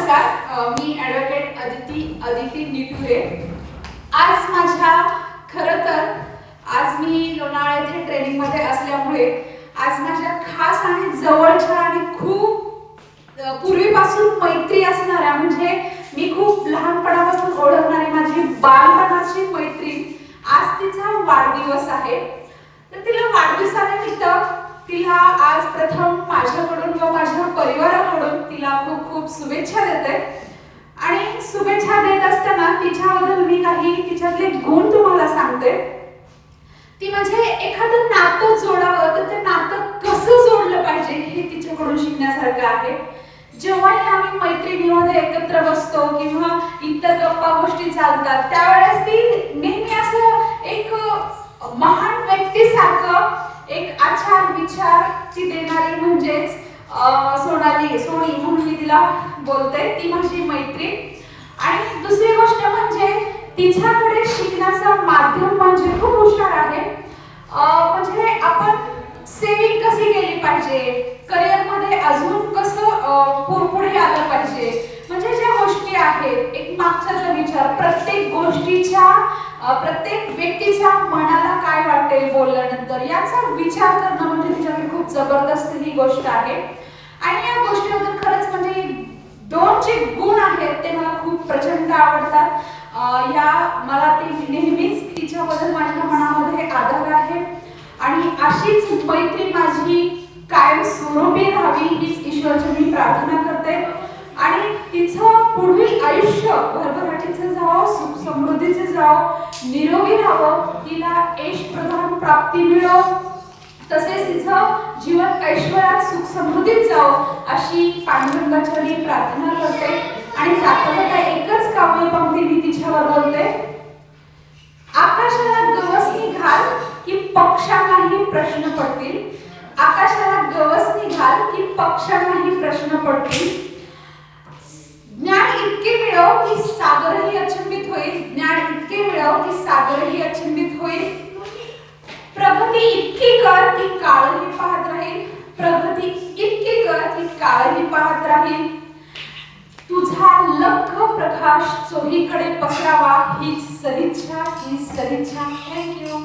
नमस्कार, मी ॲडव्होकेट अदिती निटुरे। आज माझ्या आज मी लोणावळा येथे ट्रेनिंगमध्ये असल्यामुळे आज माझ्या खास आणि जवळच्या आणि खूप पूर्वीपासून मैत्री असणाऱ्या म्हणजे मी खूप लहानपणापासून ओळखणारी माझी बालपणाची मैत्रीण आज तिचा वाढदिवस आहे। तर तिला वाढदिवसानिमित्त तिला आज प्रथम माझ्याकडून व माझ्या परिवाराकडून तिला खूप खूप शुभेच्छा देते। आणि शुभेच्छा देत असताना तिच्याबद्दल मी काही तिच्यातले गुण तुम्हाला सांगते। ती म्हणजे एखादं नातं जोडावं तर ते नातं कसं जोडलं पाहिजे हे तिच्याकडून शिकण्यासारखं आहे। जेव्हाही आम्ही मैत्रिणीमध्ये एकत्र बसतो किंवा इतर गप्पा गोष्टी चालतात त्यावेळेस ती नेहमी असं एक महान व्यक्तीसारखं एक आचार विचार ती देणारी म्हणजेच सोनी म्हणून मी तिला बोलते, ती माझी मैत्रीण। आणि दुसरी गोष्ट म्हणजे तिच्याकडे शिकण्याचं माध्यम म्हणजे खूप हुशार आहे। म्हणजे आपण सेविंग कशी केली पाहिजे, करिअरमध्ये अजून कसं पुढे आलं पाहिजे, म्हणजे ज्या गोष्टी आहेत एक मागचा विचार प्रत्येक व्यक्तीच्या मनाला काय वाटेल बोलल्यानंतर याचा विचार करणं म्हणजे तिच्याकडे खूप जबरदस्त ही गोष्ट आहे। आणि या गोष्टीबद्दल खरंच म्हणजे दोन जे गुण आहेत ते मला खूप प्रचंड आवडतात। मला ते नेहमीच तिच्याबद्दल माझ्या मनामध्ये आदर आहे आणि अशीच मैत्री माझी कायम स्वरूपी राहावी हीच ईश्वरचरणी प्रार्थना करते। आणि तिचं पुढील आयुष्य भरभराटीचं जावं, सुख समृद्धीचं जावं, निरोगी राहावं, तिला ऐश प्रधान प्राप्ती मिळो, तसेच तिचं जीवन ऐश्वर्यात सुख समृद्धीत जावं अशी पांडुरंगाचरणी प्रार्थना करते। आणि जाता एकच काव्य पंक्ती मी तिच्यावर बोलते। आकाशाला गवसणी घाल की पक्षांनाही प्रश्न पडतील, आकाशाला गवसणी घाल की पक्षांनाही प्रश्न पडतील। ज्ञान इतके मिळव की सागरही अचंबित होईल, ज्ञान इतके मिळव की सागरही अचंबित होईल। प्रगती इतकी कर की काळही पाहत राहील, प्रगती इतकी कर की काळही पाहत राहील। तुझा लख प्रकाश चोहीकडे पसरावा हीच सदिच्छा, हीच सदिच्छा। थँक्यू।